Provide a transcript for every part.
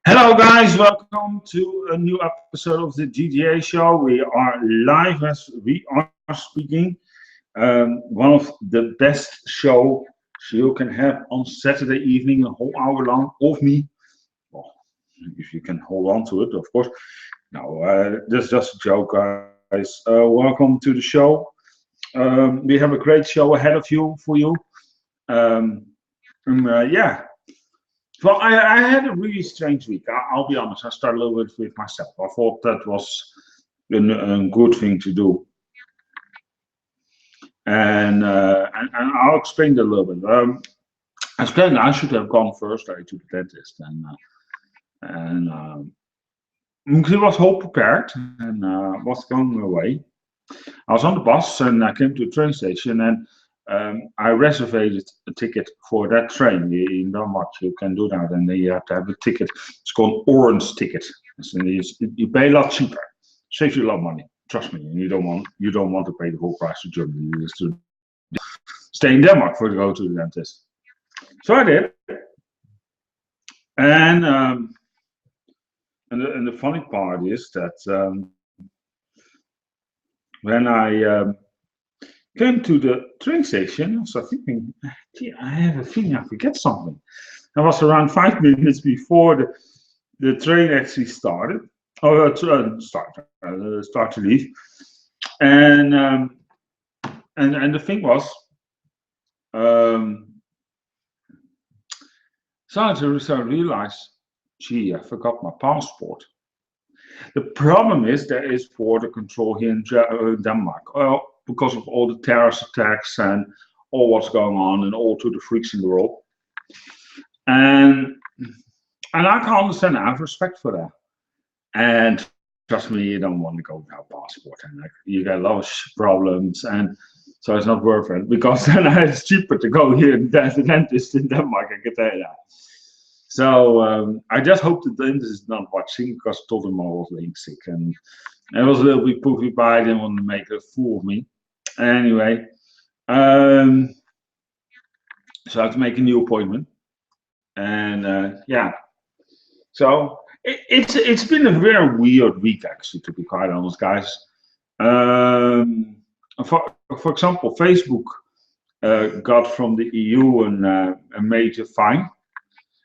Hello, guys. Welcome to a new episode of the JJA Show. We are live as we are speaking. One of the best show you can have on Saturday evening, a whole hour long of me. Well, if you can hold on to it, of course. No, this is just a joke, guys. Welcome to the show. We have a great show ahead of you for you. Um, yeah. Well, I had a really strange week. I'll be honest. I started a little bit with myself. I thought that was a good thing to do, and I'll explain that a little bit. I explained I should have gone first to the dentist, and he was whole prepared and was going away. I was on the bus and I came to the train station and I reserved a ticket for that train. In Denmark, you can do that, and then you have to have a ticket. It's called orange ticket. So you pay a lot cheaper, saves you a lot of money. Trust me, you don't want to pay the whole price of Germany. You just to stay in Denmark for to go to the dentist. So I did, and the funny part is that when I came to the train station, I was thinking, gee, I have a feeling I forget something. I was around 5 minutes before the train actually started, or start to leave, and and the thing was, um, so I realized, gee, I forgot my passport. The problem is there is border control here in Denmark. Well, because of all the terrorist attacks and all what's going on and all to the freaks in the world. And and I can understand. I have respect for that. And trust me, you don't want to go without passport, and like, you get a lot of problems, and so it's not worth it because then it's cheaper to go here than the dentist in Denmark. I can tell you that. So I just hope the dentist is not watching because I told him I was being sick, and it was a little bit poofy, but I didn't want to make a fool of me. Anyway, um, so I had to make a new appointment, and yeah, so it's been a very weird week actually, to be quite honest, guys. Um, for example, Facebook got from the EU a major fine,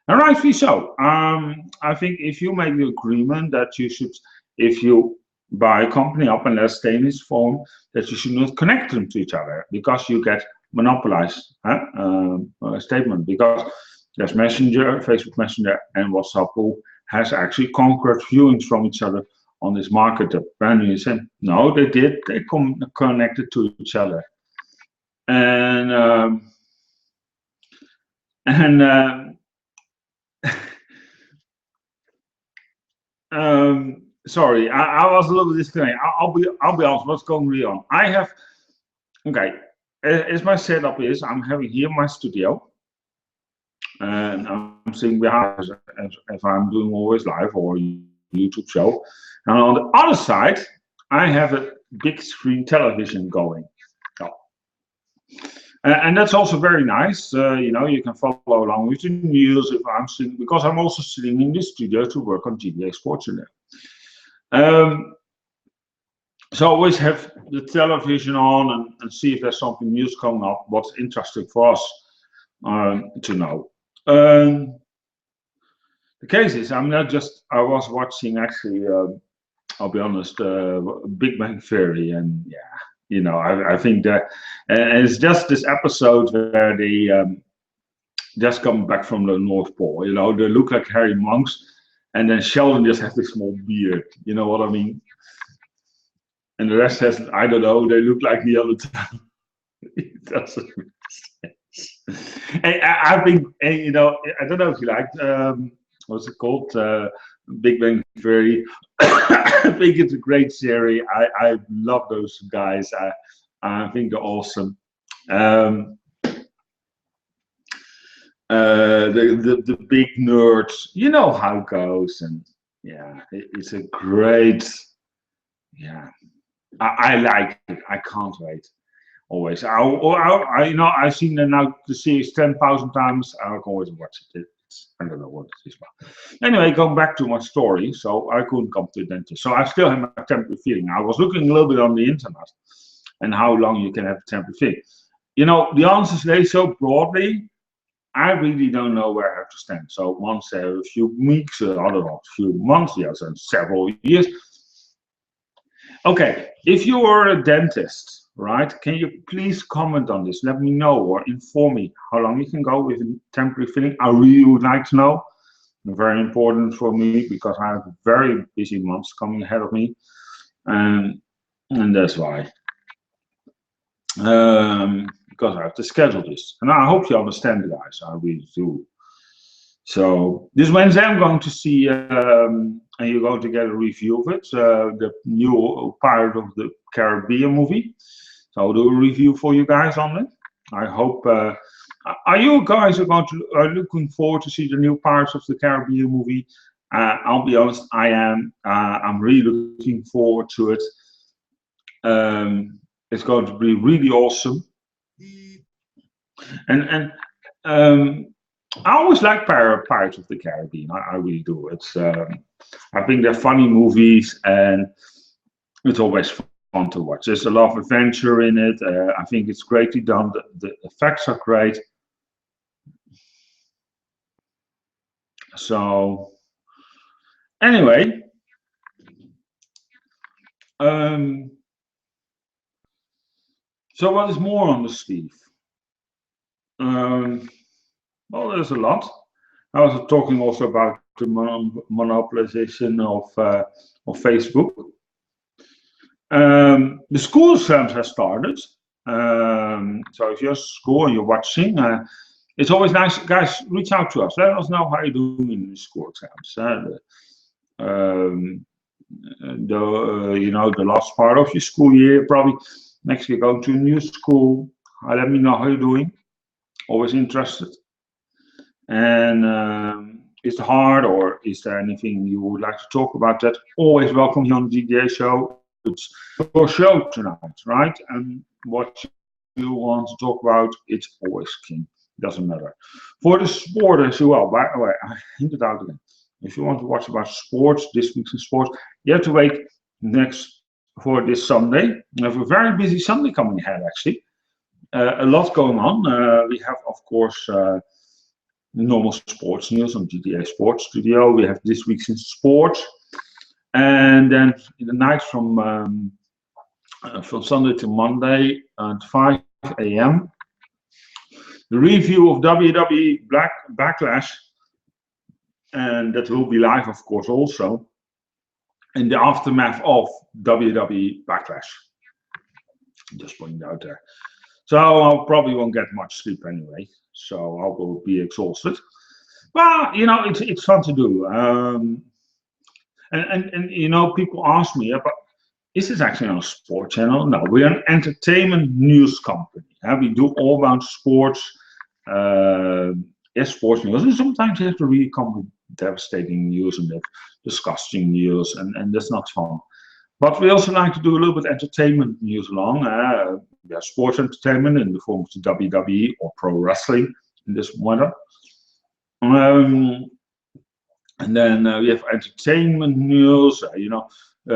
and rightfully so. I think if you make the agreement that you should, if you buy a company up and let's stay in this form, that you should not connect them to each other because you get monopolized statement because there's Messenger, Facebook Messenger, and WhatsApp who has actually conquered viewings from each other on this market. Apparently, said no, they did. They connected to each other, and and sorry, I was a little bit disconnected. I'll be honest. What's going really on? I have okay. As my setup is, I'm having here my studio, and I'm sitting behind as I'm doing always live or YouTube show. And on the other side, I have a big screen television going. So, and that's also very nice. You can follow along with the news if I'm sitting, because I'm also sitting in the studio to work on GBA Sports in there. So I always have the television on and see if there's something news coming up, what's interesting for us to know. The case is, I'm not just, I was watching actually, I'll be honest, Big Bang Theory, and yeah, I think that, and it's just this episode where they just come back from the North Pole, they look like hairy monks, and then Sheldon just has this small beard, you know what I mean? And the rest has, I don't know, they look like the other time. It doesn't make sense. And I think, I don't know if you liked, what's it called? Big Bang Theory. I think it's a great series. I love those guys. I think they're awesome. The big nerds, you know how it goes, and yeah, it's a great, yeah. I like it. I can't wait. Always. I've seen now the series 10,000 times. I can always watch it. I don't know what it is. But anyway, going back to my story. So I couldn't come to the dentist. So I still have my temporary feeling. I was looking a little bit on the internet and how long you can have a temporary feeling. You know, the answers lay so broadly. I really don't know where I have to stand. So one said a few weeks, other a few months, the other several years. Okay, if you are a dentist, right, can you please comment on this? Let me know or inform me how long you can go with a temporary filling. I really would like to know. Very important for me because I have very busy months coming ahead of me, and that's why. Because I have to schedule this, and I hope you understand, guys. I really do. So this Wednesday I'm going to see, and you're going to get a review of it, the new Pirate of the Caribbean movie. So I'll do a review for you guys on it. I hope. Are you guys are looking forward to see the new Pirates of the Caribbean movie? I'll be honest, I am. I'm really looking forward to it. It's going to be really awesome. And I always like Pirates of the Caribbean. I really do. It's I think they're funny movies, and it's always fun to watch. There's a lot of adventure in it. I think it's greatly done. The effects are great. So anyway, so what is more on the sleeve? Well, there's a lot. I was talking also about the monopolization of Facebook. The school exams have started. So if you're at school and you're watching, it's always nice, guys, reach out to us. Let us know how you're doing in the school exams. You know, the last part of your school year, probably next year going to a new school. Let me know how you're doing. Always interested. And is it hard, or is there anything you would like to talk about? That always welcome here on the JJA Show. It's your show tonight, right? And what you want to talk about, it's always king. Doesn't matter. For the sport as well, by the way, I hinted out again. If you want to watch about sports, this week's in sports, you have to wait next for this Sunday. We have a very busy Sunday coming ahead, actually. A lot going on. We have, of course, normal sports news on JJA Sports Studio. We have this week's in sports, and then in the night from Sunday to Monday at 5 a.m. the review of WWE Backlash, and that will be live, of course, also in the aftermath of WWE Backlash. Just putting it out there. So I probably won't get much sleep anyway. So I will be exhausted. Well, you know, it's fun to do. And you know, people ask me, but is this actually on a sport channel? No, we're an entertainment news company. We do all about sports. Yes, sports news. And sometimes you have to really come with devastating news and disgusting news, and that's not fun. But we also like to do a little bit entertainment news along. Yeah, sports entertainment in the form of the WWE or pro wrestling in this matter. And then we have entertainment news, you know,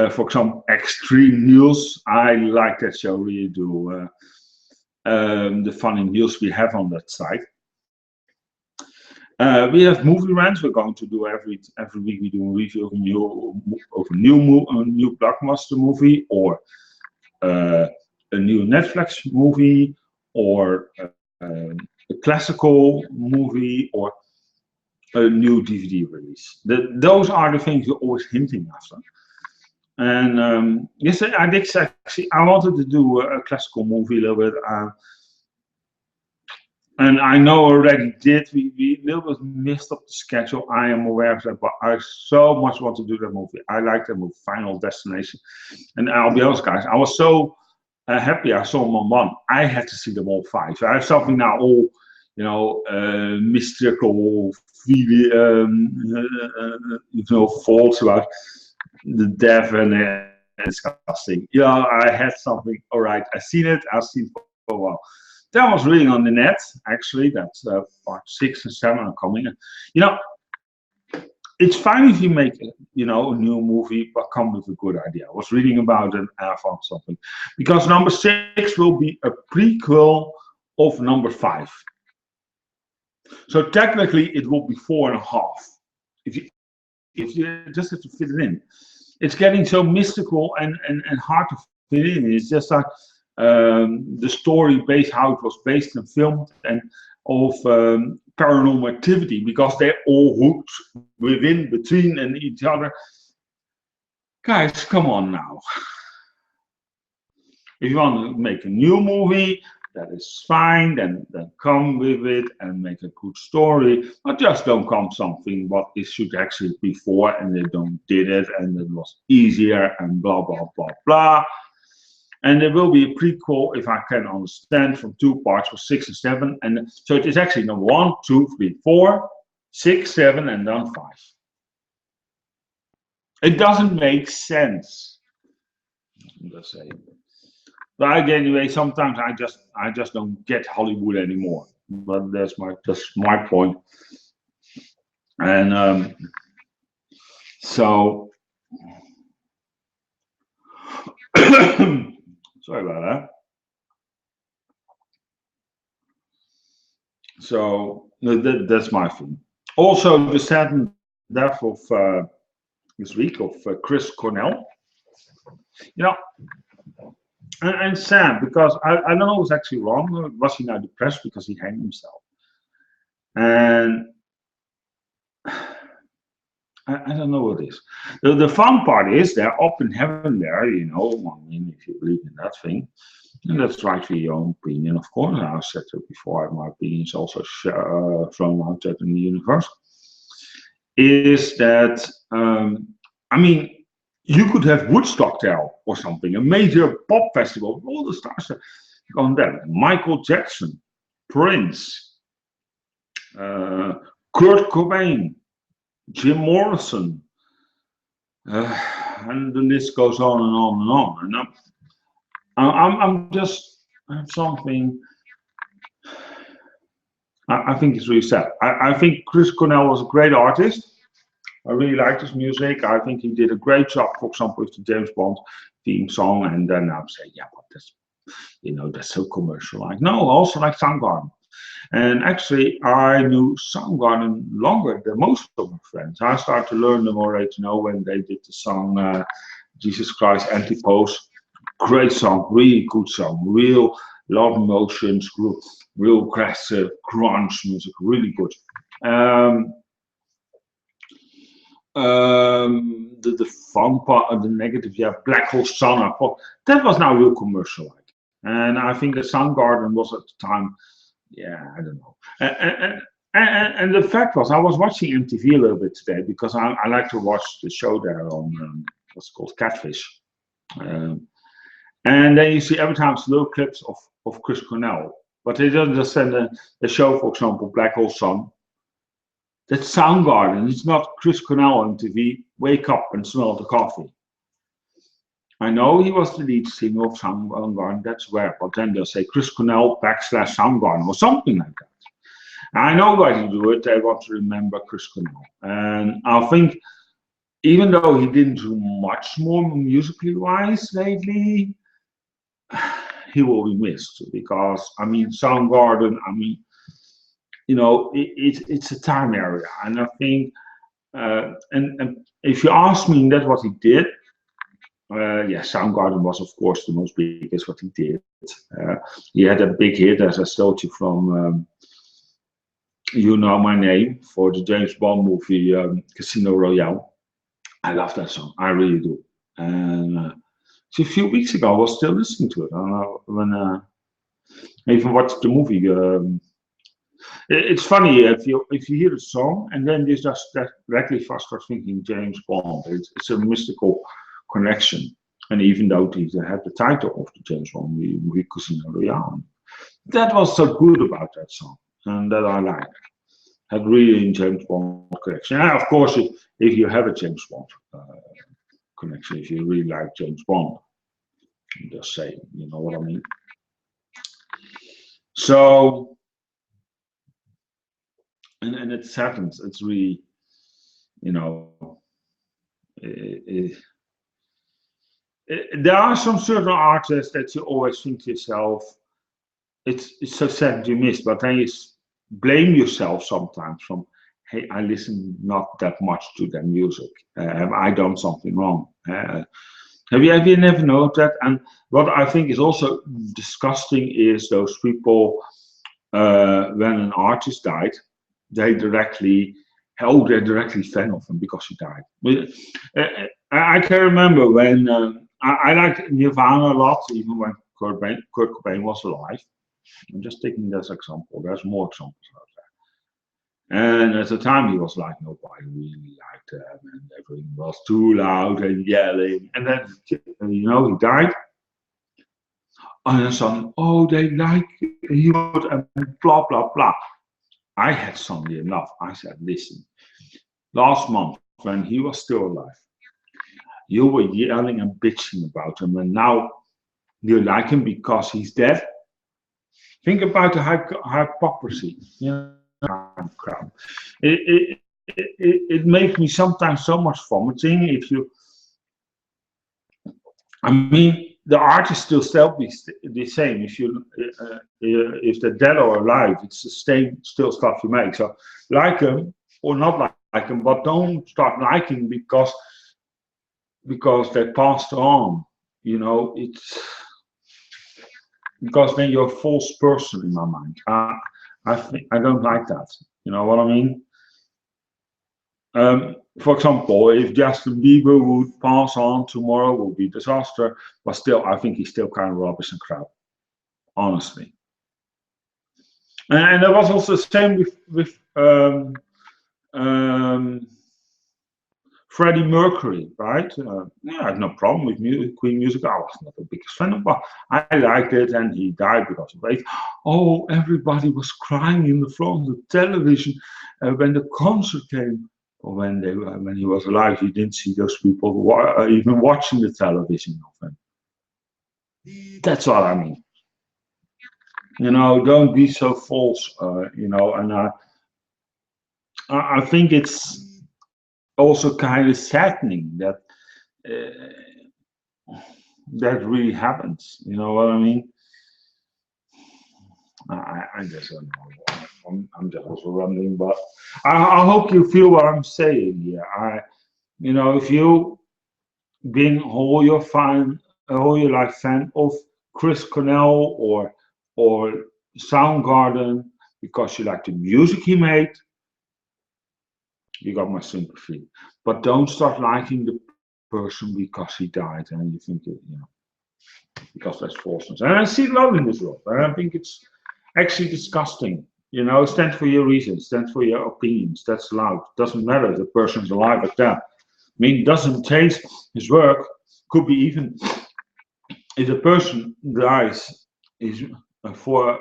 for example, extreme news. I like that show, really do. The funny news we have on that site. We have movie rants. We're going to do every week. We do a review of a new blockbuster movie, or a new Netflix movie, or a classical movie, or a new DVD release. Those are the things you're always hinting after. And yes, I did actually. I wanted to do a classical movie a little bit. And I know already did. We a little bit missed up the schedule. I am aware of that, but I so much want to do that movie. I like that movie, Final Destination. And I'll be honest, guys, I was so happy I saw them on one. I had to see them all five. So I have something now all, you know, mystical, you know, thoughts about the death and disgusting. You know, I had something. All right, I've seen it. I've seen it for a while. Then I was reading on the net, actually, that part 6 and 7 are coming. You know, it's fine if you make, you know, a new movie, but come with a good idea. I was reading about it, and I found something. Because number 6 will be a prequel of number 5. So technically, it will be 4.5. If you just have to fit it in. It's getting so mystical and hard to fit in. It's just like the story based, how it was based and filmed, and of paranormal activity, because they're all hooked within, between, and each other. Guys, come on now. If you want to make a new movie, that is fine, then come with it and make a good story. But just don't come something what it should actually be for, and they don't did it, and it was easier, and blah, blah, blah, blah. And there will be a prequel, if I can understand, from 2 parts for 6 and 7. And so it is actually number 1, 2, 3, 4, 6, 7, and then 5. It doesn't make sense. I'm just saying. But anyway, sometimes I just don't get Hollywood anymore. But that's my point. And so sorry about that. So that's my thing. Also, the sudden death of this week of Chris Cornell. You know. And sad, because I don't know what's actually wrong. Was he now depressed because he hanged himself? And I don't know what it is. The fun part is they're up in heaven there, you know, I mean, if you believe in that thing. And that's right for your own opinion, of course. I said it before, my opinion is also thrown out there in the universe. Is that, I mean, you could have Woodstock there or something, a major pop festival with all the stars on there. Michael Jackson, Prince, Kurt Cobain, Jim Morrison, and the list goes on and on and on. And I'm just something. I think it's really sad. I think Chris Cornell was a great artist. I really liked his music. I think he did a great job, for example, with the James Bond theme song. And then I'm saying, yeah, but that's, you know, that's so commercial. Like, no, also like Soundgarden. And actually, I knew Soundgarden longer than most of my friends. I started to learn them already, you know, when they did the song Jesus Christ Antipose. Great song, really good song, real love emotions, real aggressive grunge music, really good. The fun part, the negative, yeah, Black Hole Sun, I thought that was now real commercial like. And I think the Soundgarden was at the time, yeah, I don't know. And the fact was, I was watching MTV a little bit today because I like to watch the show there on what's called Catfish. And then you see every time little clips of Chris Cornell, but they don't just send a show, for example, Black Hole Sun. That's Soundgarden. It's not Chris Cornell on TV. Wake up and smell the coffee. I know he was the lead singer of Soundgarden. That's where, but then they'll say Chris Cornell / Soundgarden or something like that. I know why they do it. They want to remember Chris Cornell, and I think even though he didn't do much more musically wise lately, he will be missed because I mean Soundgarden. I mean, you know, it's a time area, and I think, and if you ask me, that's what he did. Yeah, Soundgarden was of course the most biggest what he did. He had a big hit, as I told you, from You Know My Name for the James Bond movie Casino Royale. I love that song, I really do. And so a few weeks ago, I was still listening to it. When I even watched the movie. It's funny if you hear the song and then you just directly fast start thinking James Bond. It's a mystical connection. And even though they had the title of the James Bond movie Casino Royale, that was so good about that song, and that I like. Had really a James Bond connection. And of course, if you have a James Bond connection, if you really like James Bond, just say, you know what I mean. So, and it saddens. It's really, you know, it, there are some certain artists that you always think to yourself, it's so sad you missed, but then you blame yourself sometimes from, hey, I listen not that much to their music. Have I done something wrong? Have you never noticed that? And what I think is also disgusting is those people, when an artist died, they directly, oh, they're directly fan of him because he died. I can remember when I liked Nirvana a lot, even when Kurt Cobain was alive. I'm just taking this example. There's more examples out there. And at the time, he was like, nobody really liked him, and everything was too loud and yelling. And then, you know, he died. And then suddenly, oh, they like you and blah blah blah. I had suddenly enough. I said, listen, last month when he was still alive, you were yelling and bitching about him, and now you like him because he's dead. Think about the hypocrisy, you know, crap. It makes me sometimes so much vomiting. If you, I mean, the art is still be the same. If they're dead or alive, it's the same still stuff you make. So like them or not like them, but don't start liking because they passed on. You know, it's because then you're a false person in my mind. I think I don't like that. You know what I mean? For example, if Justin Bieber would pass on tomorrow, would be a disaster. But still, I think he's still kind of rubbish and crap, honestly. And there was also the same with um, Freddie Mercury, right? Yeah, I had no problem with Queen music. I was not the biggest fan of, but I liked it, and he died because of it. Oh, everybody was crying in the front of the television when the concert came. Or when he was alive, you didn't see those people even watching the television of him. That's what I mean. You know, don't be so false. You know, and I think it's also kind of saddening that that really happens. You know what I mean? I just don't know. I'm just also rambling, but I hope you feel what I'm saying here. You know, if you been all your life fan of Chris Cornell or Soundgarden because you like the music he made, you got my sympathy. But don't start liking the person because he died and you think it, you know, because that's falseness. And I see a lot in this world, and I think it's actually disgusting. You know, stand for your reasons, stand for your opinions. That's loud. Doesn't matter if the person's alive or dead. I mean, doesn't change his work. Could be even if the person dies, is for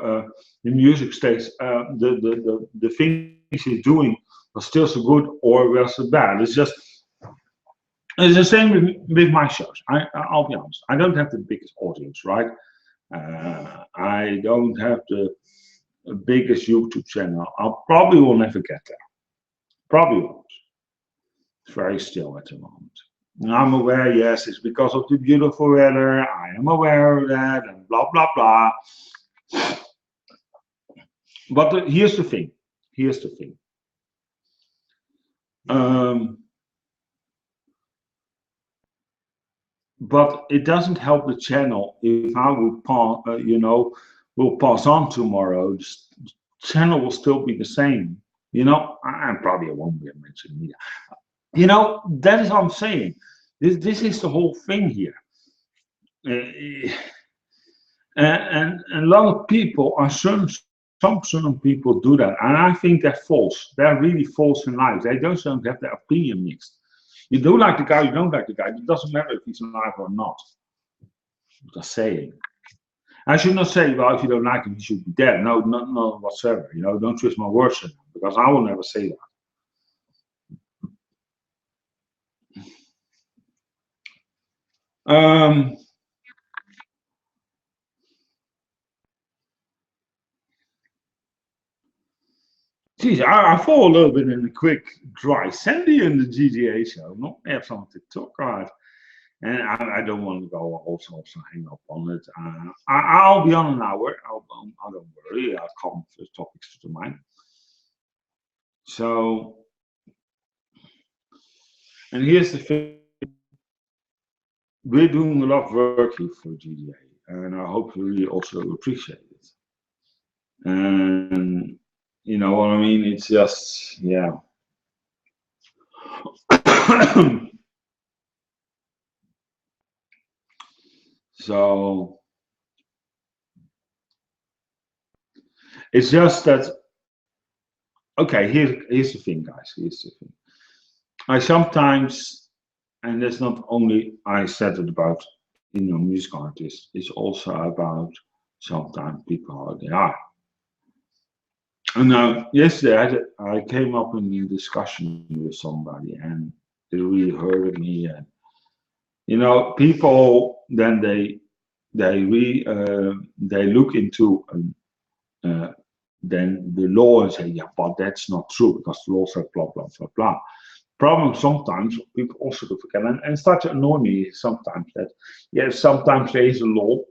the music stays, the things he's doing was still so good or was so bad. It's the same with my shows. I'll be honest. I don't have the biggest audience, right? I don't have the biggest YouTube channel. I probably will never get there. Probably won't. It's very still at the moment. I'm aware, yes, it's because of the beautiful weather. I am aware of that, and blah blah blah. But here's the thing. Here's the thing. But it doesn't help the channel if I would will pass on tomorrow. The channel will still be the same. You know, I probably won't be mentioned media. You know, that is what I'm saying. This is the whole thing here. And a lot of people are some certain people do that, and I think they're false. They're really false in life. They don't have their opinion mixed. You do like the guy, you don't like the guy. It doesn't matter if he's alive or not. Just saying. I should not say, well, if you don't like him, he should be dead. No, not whatsoever. You know, don't twist my words because I will never say that. Geez, I fall a little bit in a quick dry sandy in the JJA show. Not have something to talk about. And I don't want to go also hang up on it. I'll be on an hour. I don't worry. I'll come with topics to mind. So, and here's the thing. We're doing a lot of work here for JJA, and I hope you really also appreciate it. And you know what I mean? It's just, yeah. So it's just that, okay, here's the thing, guys. Here's the thing. I sometimes, and that's not only I said it about, music artists, it's also about sometimes people how they are. And now, yesterday, I came up in a discussion with somebody, and it really hurted me. And people then they look into then the law and say, yeah, but that's not true because the law says blah blah blah blah. Problem sometimes people also do forget and start to annoy me sometimes that sometimes there is a law,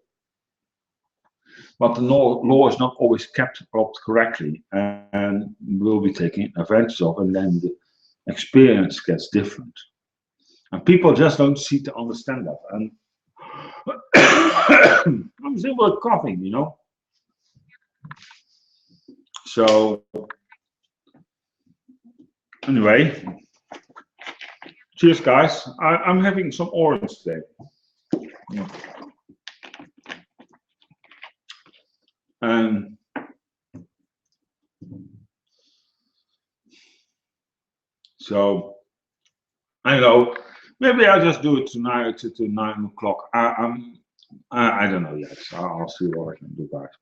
but the law is not always kept up correctly and will be taken advantage of, and then the experience gets different. And people just don't seem to understand that. And I'm still coughing, So anyway, cheers, guys. I'm having some orange today. Yeah. So I know maybe I'll just do it tonight to 9 o'clock. I don't know yet. So I'll see what I can do, guys.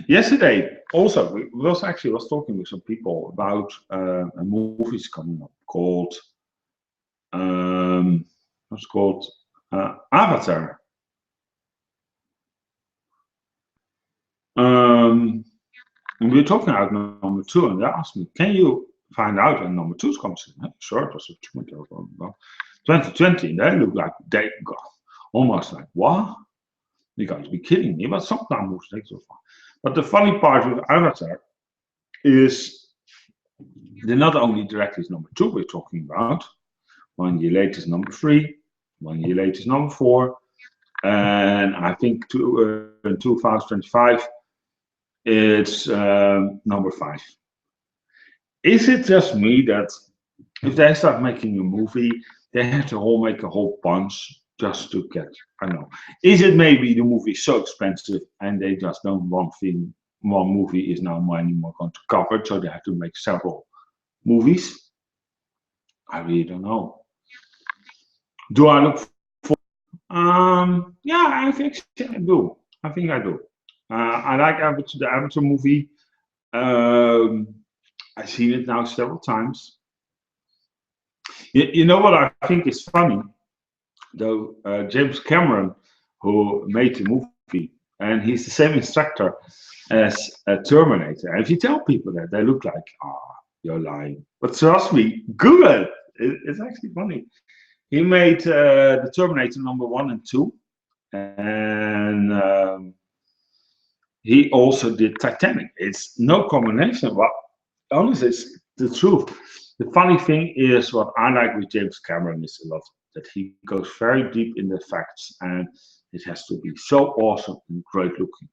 Yesterday, also, we was talking with some people about a movie coming up called Avatar. And we were talking about number 2, and they asked me, "Can you find out when number 2 comes in?" Sure, it was 2020, and they look like they got almost like, what? You guys be kidding me, but sometimes moves take so far. But the funny part with Avatar is they're not only directly number 2 we're talking about. 1 year later is number 3, 1 year later is number 4, and I think in 2025 it's number 5. Is it just me that if they start making a movie, they have to make a whole bunch just to get, I don't know. Is it maybe the movie is so expensive and they just don't want one movie is now anymore going to cover it, so they have to make several movies? I really don't know. Do I look for? Yeah, I think I do. I think I do. I like the Avatar movie. I've seen it now several times. You know what I think is funny? Though James Cameron, who made the movie, and he's the same instructor as Terminator. And if you tell people that, they look like, you're lying. But trust me, Google it. It's actually funny. He made the Terminator number 1 and 2, and he also did Titanic. It's no combination, but honestly, it's the truth. The funny thing is, what I like with James Cameron is a lot that he goes very deep in the facts, and it has to be so awesome and great looking.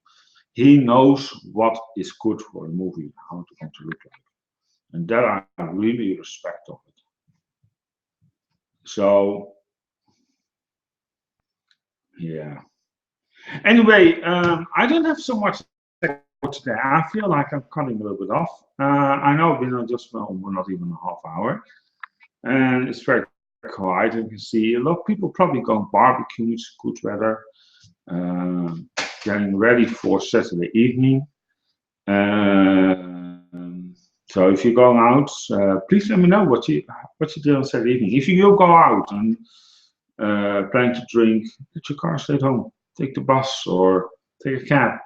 He knows what is good for a movie, how it's going to look like, and that I really respect of it. So, yeah. Anyway, I don't have so much today. I feel like I'm cutting a little bit off. I know we're not even a half hour, and it's very quiet. You can see a lot of people probably going barbecuing. It's good weather, getting ready for Saturday evening. So if you're going out, please let me know what you did on Saturday evening. If you go out and plan to drink, let your car stay at home. Take the bus or take a cab,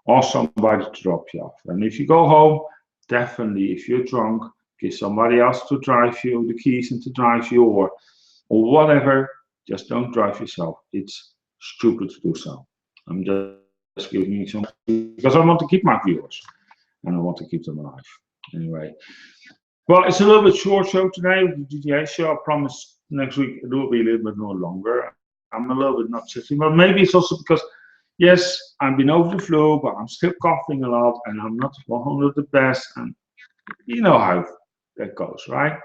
or somebody to drop you off. And if you go home, definitely, if you're drunk, get somebody else to drive you, the keys and to drive you, or whatever. Just don't drive yourself. It's stupid to do so. I'm just giving you some, because I want to keep my viewers and I want to keep them alive. Anyway, well, it's a little bit short show today, the JJA show. I promise next week it will be a little bit more longer. I'm a little bit not sitting, but maybe it's also because, yes, I've been over the flu, but I'm still coughing a lot and I'm not 100 the best. And you know how that goes, right?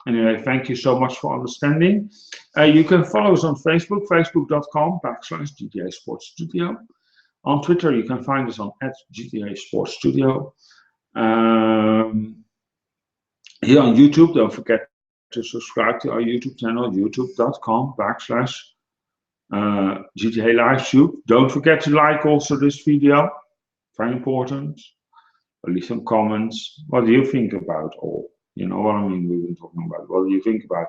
Anyway, thank you so much for understanding. You can follow us on Facebook, facebook.com/JJA Sports Studio. On Twitter, you can find us on @JJA Sports Studio. Here on YouTube, don't forget to subscribe to our YouTube channel, youtube.com/JJA Live Tube. Don't forget to like also this video, very important. Leave some comments. What do you think about all? You know what I mean? We've been talking about. What do you think about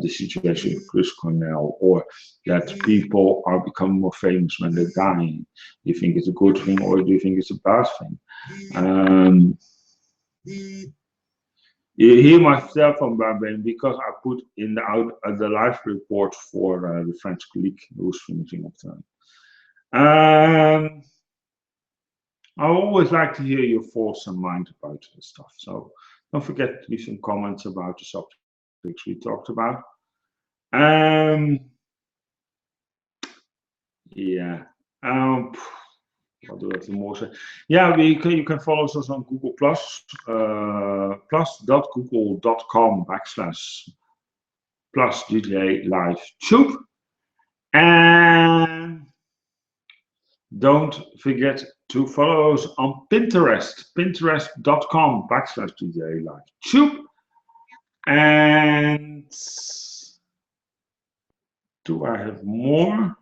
the situation with Chris Cornell, or that people are becoming more famous when they're dying? Do you think it's a good thing, or do you think it's a bad thing? You hear my cell phone buzzing because I put in the live report for the French colleague who's finishing up time. I always like to hear your thoughts and mind about this stuff. So don't forget to leave some comments about the subjects we talked about. Yeah. What do I have more say? Yeah, you can follow us on Google Plus, plus.google.com/+JJA Live Tube. And don't forget to follow us on Pinterest, pinterest.com/JJA Live Tube. And do I have more?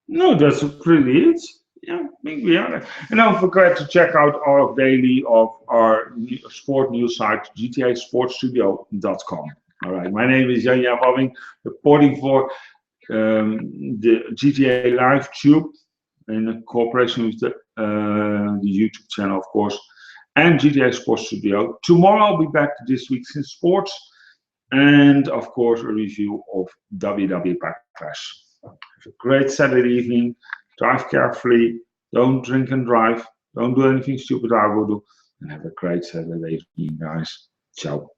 No, that's pretty it. Yeah, I think we are there. And don't forget to check out our daily of our sport news site, jjasportstudio.com. All right, my name is Jan-Jaap, reporting for the JJA Live Tube in cooperation with the YouTube channel, of course, and JJA Sports Studio. Tomorrow I'll be back to This Week's in Sports, and of course a review of WWE Backlash. Have a great Saturday evening. Drive carefully. Don't drink and drive. Don't do anything stupid I will do. And have a great Saturday evening, guys. Ciao.